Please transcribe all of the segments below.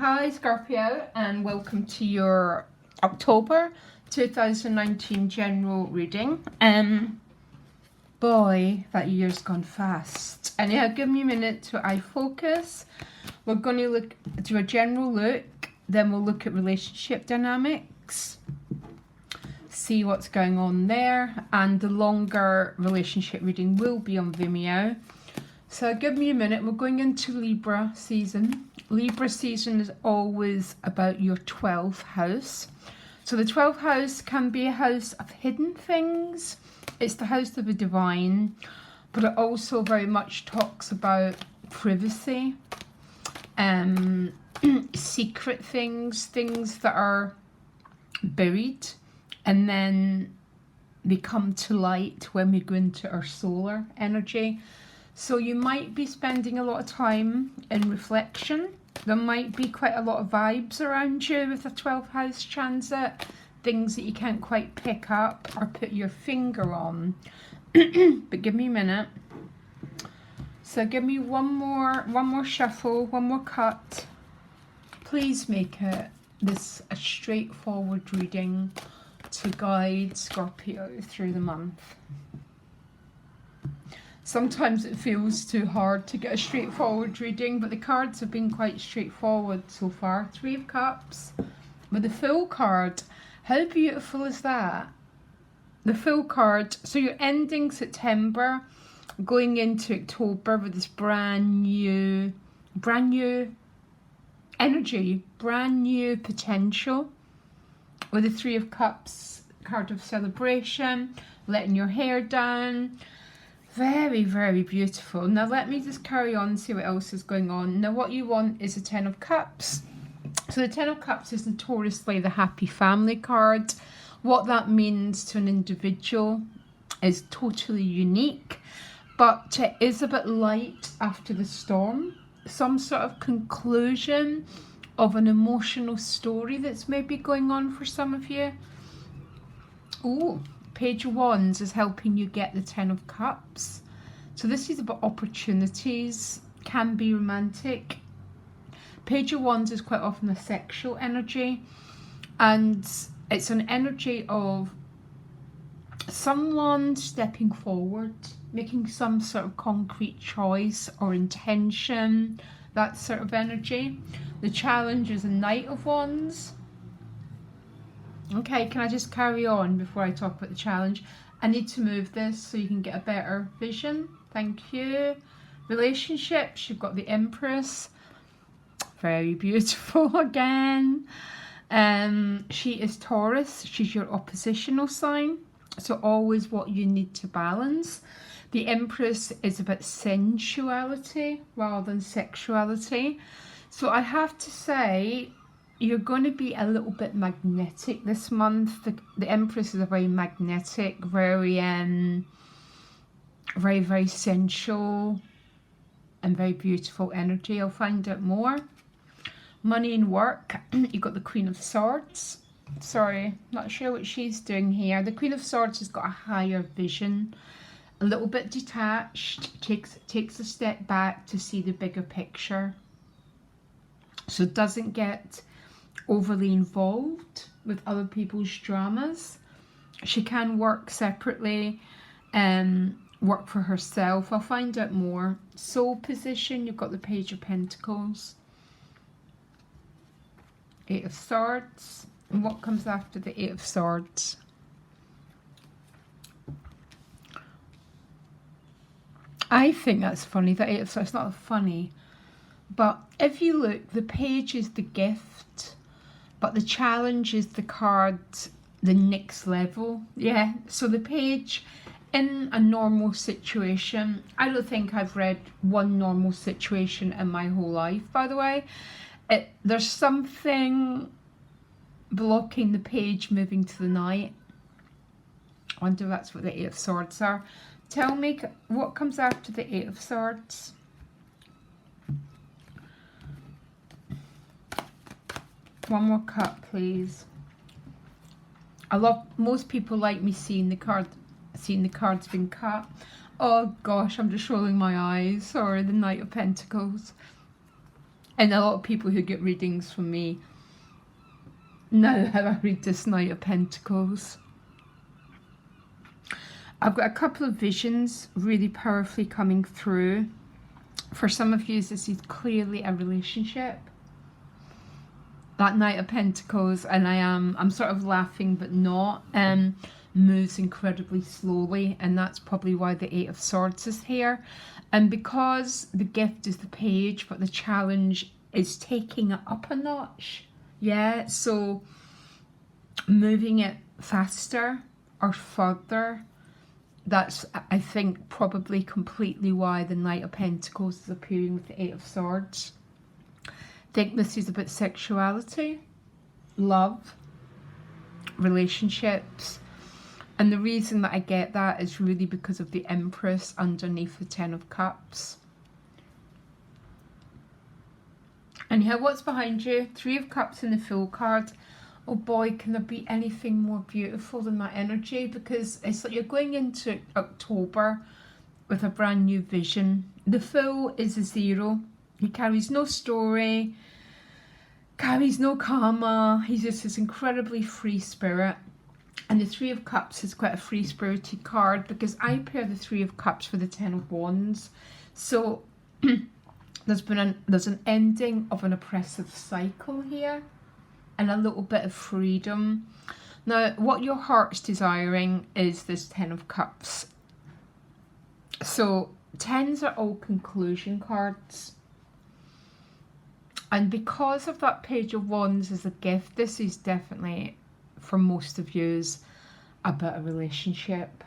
Hi Scorpio, and welcome to your October 2019 general reading. Boy, that year's gone fast. Anyhow, give me a minute to eye focus. We're going to do a general look, then we'll look at relationship dynamics, see what's going on there, and the longer relationship reading will be on Vimeo. So give me a minute. We're going into Libra season. Libra season is always about your 12th house. So the 12th house can be a house of hidden things. It's the house of the divine, but it also very much talks about privacy, secret things, things that are buried and then they come to light when we go into our solar energy. So you might be spending a lot of time in reflection. There might be quite a lot of vibes around you with a 12th house transit, things that you can't quite pick up or put your finger on. But give me a minute. So give me one more shuffle, one more cut. Please make it a straightforward reading to guide Scorpio through the month. Sometimes it feels too hard to get a straightforward reading, but the cards have been quite straightforward so far. 3 of Cups with the Fool card. How beautiful is that? The Fool card. So you're ending September, going into October with this brand new energy, brand new potential. With the 3 of Cups, card of celebration, letting your hair down. Very, very beautiful. Now let me just carry on and see what else is going on. Now what you want is a 10 of Cups. So the 10 of Cups is notoriously the happy family card. What that means to an individual is totally unique, but it is a bit light after the storm. Some sort of conclusion of an emotional story that's maybe going on for some of you. Oh, Page of Wands is helping you get the 10 of Cups. So this is about opportunities, can be romantic. Page of Wands is quite often a sexual energy, and it's an energy of someone stepping forward, making some sort of concrete choice or intention, that sort of energy. The challenge is a Knight of Wands. Okay, can I just carry on before I talk about the challenge? I need to move this so you can get a better vision. Thank you. Relationships, you've got the Empress. Very beautiful again. She is Taurus. She's your oppositional sign. So always what you need to balance. The Empress is about sensuality rather than sexuality. So I have to say, you're going to be a little bit magnetic this month. The Empress is a very magnetic, very sensual and very beautiful energy. I'll find out more. Money and work. You've got the Queen of Swords. Sorry, not sure what she's doing here. The Queen of Swords has got a higher vision, a little bit detached, takes a step back to see the bigger picture. So doesn't get overly involved with other people's dramas. She can work separately and work for herself. I'll find out more. Soul position, you've got the Page of Pentacles, 8 of Swords, and what comes after the 8 of Swords? I think that's funny, the 8 of Swords. It's not funny, but if you look, the Page is the gift, but the challenge is the card, the next level. Yeah, so the Page in a normal situation, I don't think I've read one normal situation in my whole life, by the way. There's something blocking the Page moving to the Knight. I wonder if that's what the 8 of Swords are. Tell me what comes after the 8 of Swords. One more cut, please. Most people like me seeing the cards being cut. Oh gosh, I'm just rolling my eyes. Sorry, the Knight of Pentacles. And a lot of people who get readings from me know how I read this Knight of Pentacles. I've got a couple of visions really powerfully coming through. For some of you, this is clearly a relationship. That Knight of Pentacles, and I'm sort of laughing but not, moves incredibly slowly, and that's probably why the Eight of Swords is here. And because the gift is the Page, but the challenge is taking it up a notch. Yeah, so moving it faster or further. That's, I think, probably completely why the Knight of Pentacles is appearing with the Eight of Swords. I think this is about sexuality, love, relationships. And the reason that I get that is really because of the Empress underneath the Ten of Cups. And here, what's behind you? Three of Cups in the Fool card. Oh boy, can there be anything more beautiful than that energy? Because it's like you're going into October with a brand new vision. The Fool is a zero. He carries no story, carries no karma. He's just this incredibly free spirit. And the Three of Cups is quite a free-spirited card, because I pair the Three of Cups with the Ten of Wands. So there's an ending of an oppressive cycle here, and a little bit of freedom. Now, what your heart's desiring is this Ten of Cups. So tens are all conclusion cards. And because of that Page of Wands as a gift, this is definitely, for most of you, about a relationship.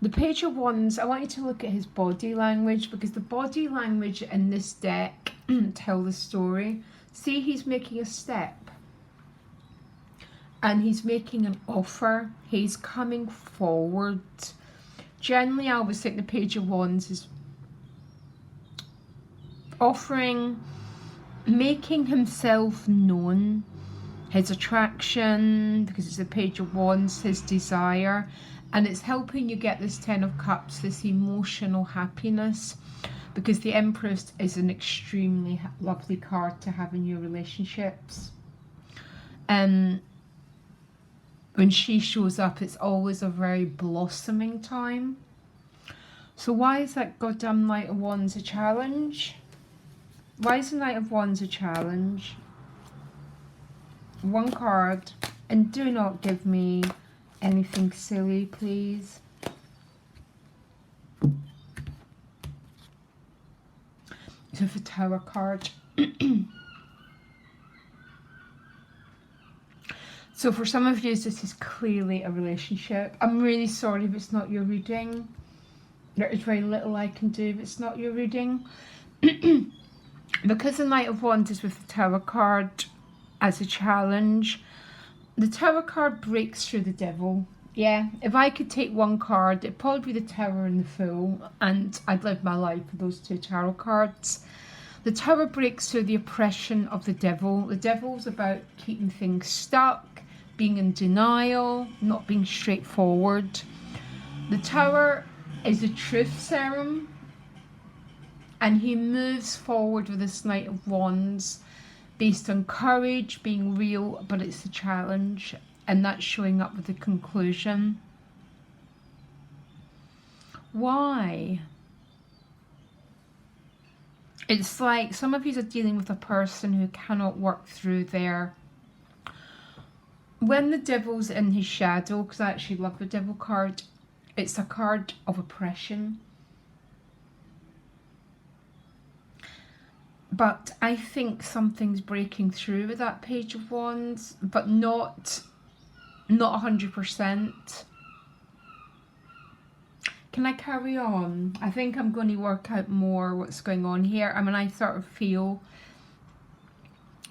The Page of Wands, I want you to look at his body language, because the body language in this deck tell the story. See, he's making a step. And he's making an offer. He's coming forward. Generally, I always think the Page of Wands is offering, making himself known, his attraction, because it's the Page of Wands, his desire, and it's helping you get this Ten of Cups, this emotional happiness, because the Empress is an extremely lovely card to have in your relationships. When she shows up, it's always a very blossoming time. So why is that goddamn Knight of Wands a challenge? Why is the Knight of Wands a challenge? One card, and do not give me anything silly, please. So the Tower card. So for some of you, this is clearly a relationship. I'm really sorry if it's not your reading. There is very little I can do if it's not your reading. Because the Knight of Wands is with the Tower card as a challenge, the Tower card breaks through the Devil. Yeah, if I could take one card, it'd probably be the Tower and the Fool, and I'd live my life with those two tarot cards. The Tower breaks through the oppression of the Devil. The Devil's about keeping things stuck, being in denial, not being straightforward. The Tower is a truth serum, and he moves forward with this Knight of Wands based on courage, being real, but it's a challenge, and that's showing up with the conclusion. Why? It's like some of you are dealing with a person who cannot work through their... When the Devil's in his shadow, because I actually love the Devil card, it's a card of oppression. But I think something's breaking through with that Page of Wands, but not 100%. Can I carry on? I think I'm going to work out more what's going on here. I mean, I sort of feel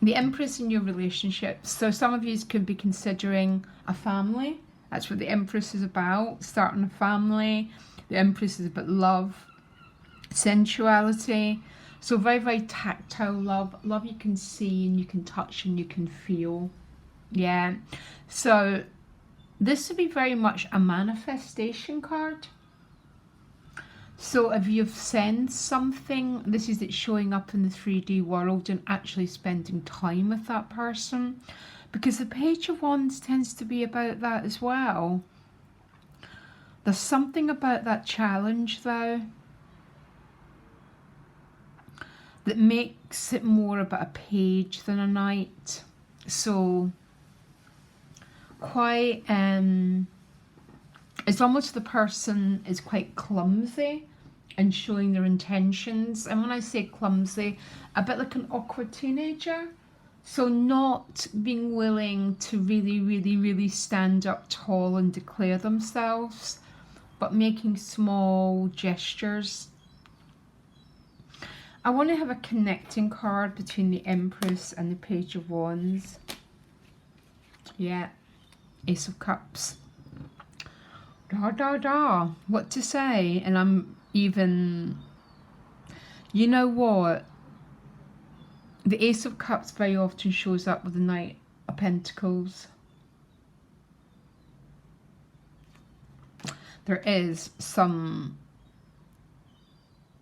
the Empress in your relationships. So some of you could be considering a family. That's what the Empress is about, starting a family. The Empress is about love, sensuality. So very, very tactile love. Love you can see and you can touch and you can feel. Yeah. So this would be very much a manifestation card. So if you've sensed something, this is it showing up in the 3D world and actually spending time with that person. Because the Page of Wands tends to be about that as well. There's something about that challenge though that makes it more about a page than a knight. So quite it's almost the person is quite clumsy and showing their intentions. And when I say clumsy, a bit like an awkward teenager. So not being willing to really stand up tall and declare themselves, but making small gestures. I want to have a connecting card between the Empress and the Page of Wands. Yeah, Ace of Cups. What to say? And I'm even, you know what? The Ace of Cups very often shows up with the Knight of Pentacles. There is some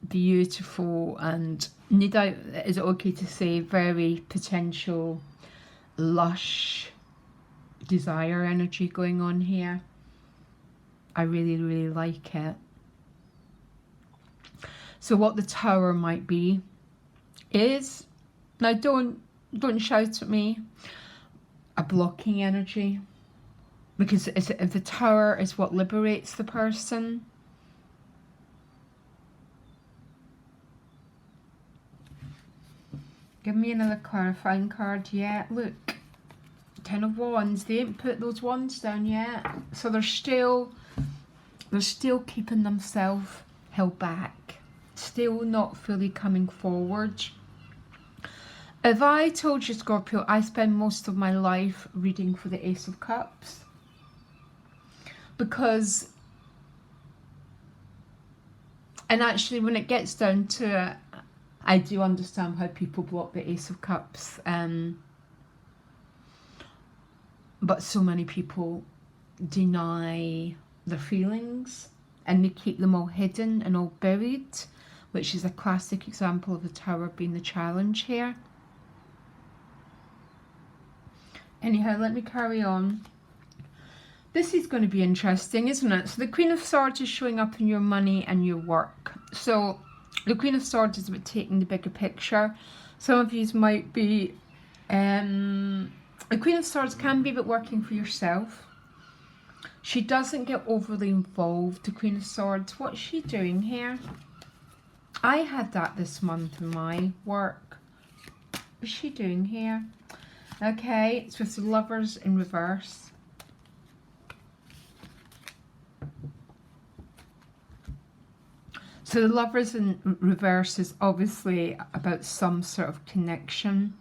beautiful and, no doubt, is it okay to say, very potential, lush desire energy going on here. I really like it. So what the Tower might be is, now don't shout at me, a blocking energy. Because if the Tower is what liberates the person, give me another clarifying card. Yeah, look, Ten of Wands. They ain't put those wands down yet, so they're still keeping themselves held back, still not fully coming forward. If I told you, Scorpio, I spend most of my life reading for the Ace of Cups, because, and actually when it gets down to it, I do understand how people block the Ace of Cups, but so many people deny their feelings and they keep them all hidden and all buried, which is a classic example of the Tower being the challenge here. Anyhow, let me carry on. This is going to be interesting, isn't it? So the Queen of Swords is showing up in your money and your work. So the Queen of Swords is about taking the bigger picture. Some of you might be, the Queen of Swords can be about working for yourself. She doesn't get overly involved, the Queen of Swords. What's she doing here? I had that this month in my work. What's she doing here? Okay, it's with the Lovers in reverse. So the Lovers in reverse is obviously about some sort of connection.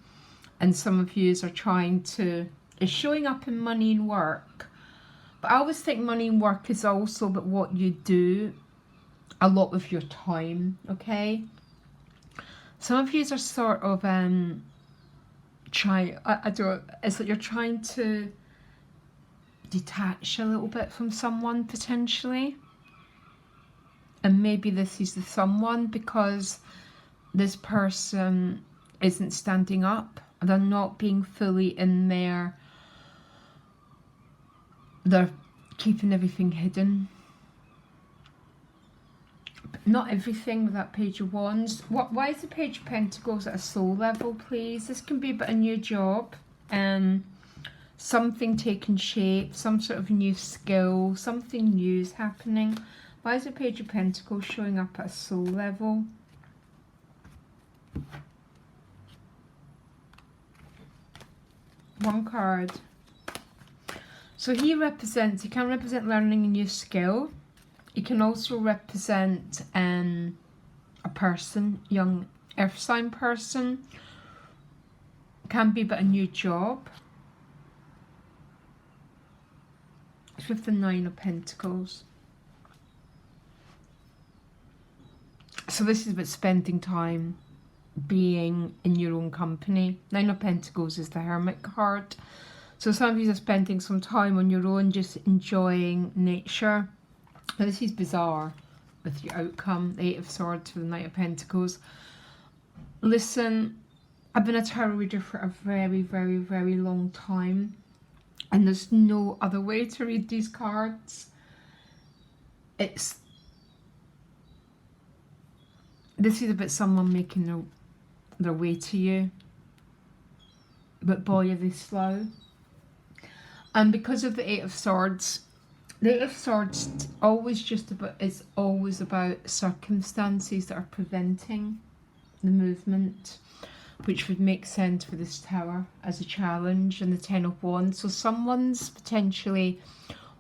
And some of you are trying to, is showing up in money and work. But I always think money and work is also about what you do a lot with your time, okay? Some of you are sort of it's like you're trying to detach a little bit from someone potentially. And maybe this is the someone, because this person isn't standing up. They're not being fully in there. They're keeping everything hidden. But not everything with that Page of Wands. Why is the Page of Pentacles at a soul level, please? This can be about a new job. Something taking shape, some sort of new skill, something new is happening. Why is the Page of Pentacles showing up at a soul level? One card. So he can represent learning a new skill. He can also represent a person, young earth sign person. Can be about a new job. It's with the Nine of Pentacles. So this is about spending time being in your own company. Nine of Pentacles is the Hermit card. So some of you are spending some time on your own, just enjoying nature. Now this is bizarre. with your outcome. The Eight of Swords for the Knight of Pentacles. Listen, I've been a tarot reader for a very, very, very long time, and there's no other way to read these cards. This is about someone making their way to you, but boy are they slow. And because of the Eight of Swords, the Eight of Swords is always about circumstances that are preventing the movement, which would make sense for this Tower as a challenge, and the Ten of Wands. So someone's potentially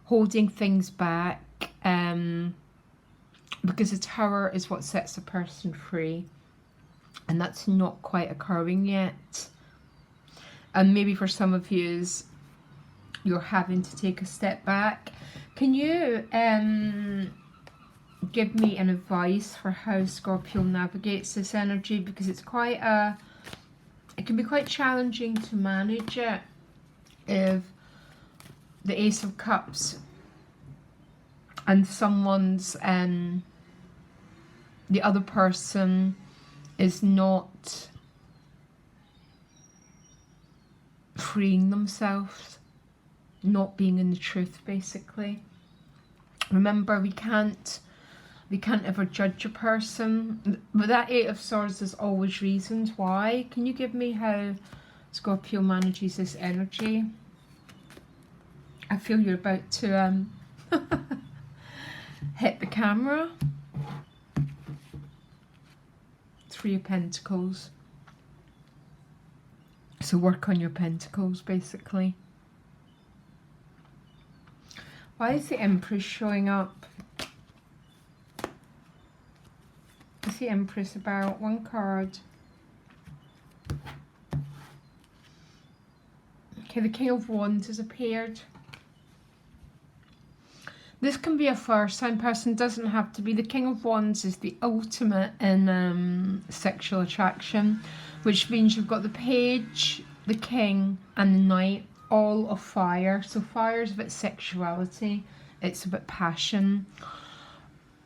holding things back, because the Tower is what sets a person free, and that's not quite occurring yet. And maybe for some of you, you're having to take a step back. Can you give me an advice for how Scorpio navigates this energy? Because it's it can be quite challenging to manage it if the Ace of Cups and someone's the other person is not freeing themselves, not being in the truth, basically. Remember, we can't ever judge a person, but that Eight of Swords, there's always reasons why. Can you give me how Scorpio manages this energy? I feel you're about to hit the camera. Three of Pentacles. So work on your pentacles, basically. Why is the Empress showing up? What's the Empress about? One card. Okay, the King of Wands has appeared. This can be a first-time person, doesn't have to be. The King of Wands is the ultimate in sexual attraction, which means you've got the Page, the King, and the Knight, all of fire. So fire is about sexuality, it's about passion.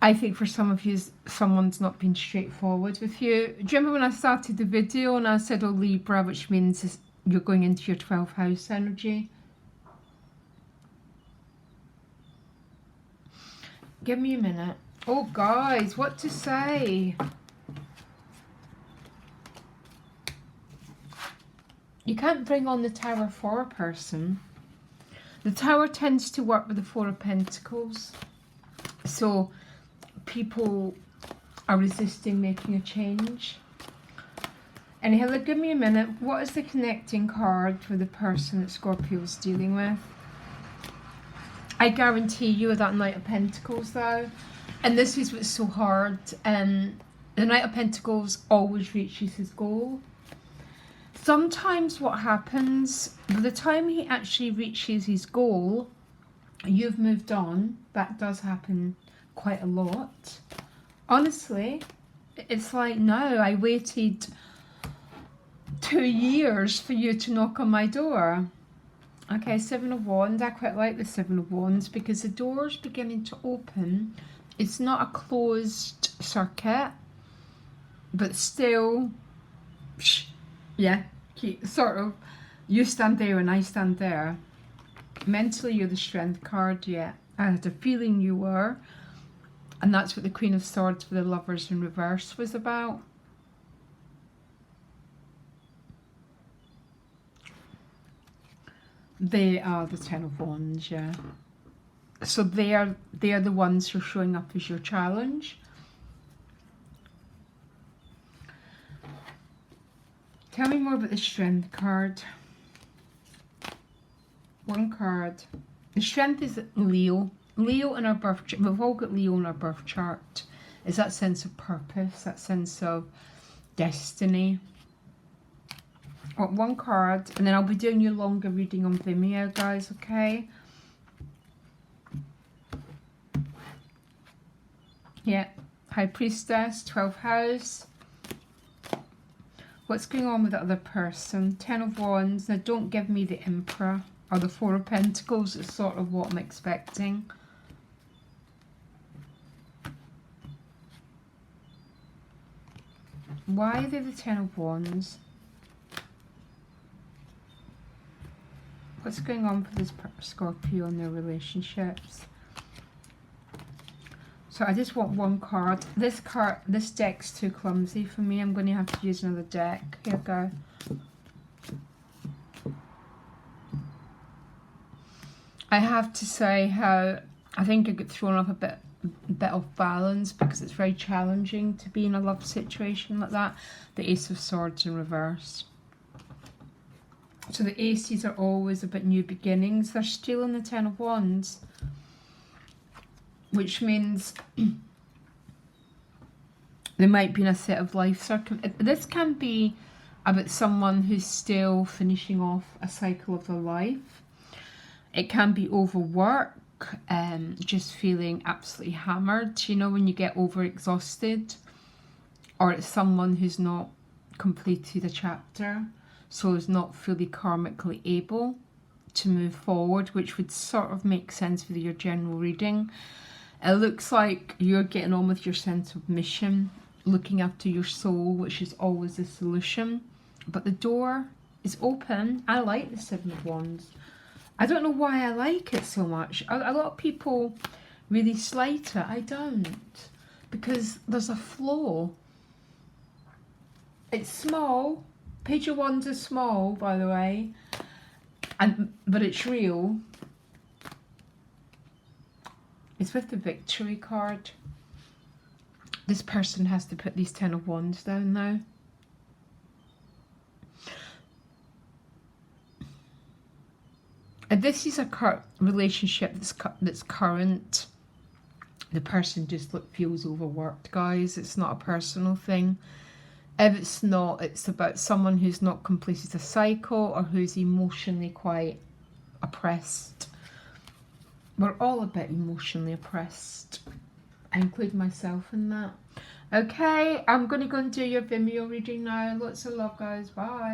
I think for some of you, someone's not been straightforward with you. Do you remember when I started the video and I said, oh, Libra, which means you're going into your 12th house energy? Give me a minute. Oh, guys, what to say? You can't bring on the Tower for a person. The Tower tends to work with the Four of Pentacles. So people are resisting making a change. Anyhow, give me a minute. What is the connecting card for the person that Scorpio is dealing with? I guarantee you that Knight of Pentacles, though. And this is what's so hard. The Knight of Pentacles always reaches his goal. Sometimes what happens, by the time he actually reaches his goal, you've moved on. That does happen quite a lot. Honestly, it's like, no, I waited 2 years for you to knock on my door. Okay, Seven of Wands. I quite like the Seven of Wands because the door's beginning to open. It's not a closed circuit, but still, yeah, sort of, you stand there and I stand there. Mentally, you're the Strength card, yeah. I had a feeling you were. And that's what the Queen of Swords for the Lovers in reverse was about. They are the Ten of Wands, yeah. So they are the ones who are showing up as your challenge. Tell me more about the Strength card. One card. The Strength is Leo. Leo in our birth chart. We've all got Leo in our birth chart. Is that sense of purpose, that sense of destiny. One card, and then I'll be doing your longer reading on Vimeo, guys, okay? Yeah, High Priestess, 12th house. What's going on with the other person? Ten of Wands. Now, don't give me the Emperor or the Four of Pentacles. It's sort of what I'm expecting. Why are they the Ten of Wands? What's going on for this Scorpio and their relationships? So I just want one card. This deck's too clumsy for me. I'm going to have to use another deck. Here we go. I have to say how I think I get thrown off a bit of balance because it's very challenging to be in a love situation like that. The Ace of Swords in reverse. So the aces are always about new beginnings. They're still in the Ten of Wands, which means they might be in a set of life circumstances. This can be about someone who's still finishing off a cycle of their life. It can be overwork, just feeling absolutely hammered, you know, when you get overexhausted. Or it's someone who's not completed a chapter, so is not fully karmically able to move forward, which would sort of make sense for your general reading. It looks like you're getting on with your sense of mission, looking after your soul, which is always the solution. But the door is open. I like the Seven of Wands. I don't know why I like it so much. A lot of people really slight it. I don't. Because there's a flow. It's small. Page of Wands is small, by the way. But it's real. It's with the Victory card. This person has to put these Ten of Wands down now. And this is a relationship that's current. The person just feels overworked, guys. It's not a personal thing. If it's not, it's about someone who's not completed a cycle or who's emotionally quite oppressed. We're all a bit emotionally oppressed. I include myself in that. Okay, I'm going to go and do your Vimeo reading now. Lots of love, guys. Bye.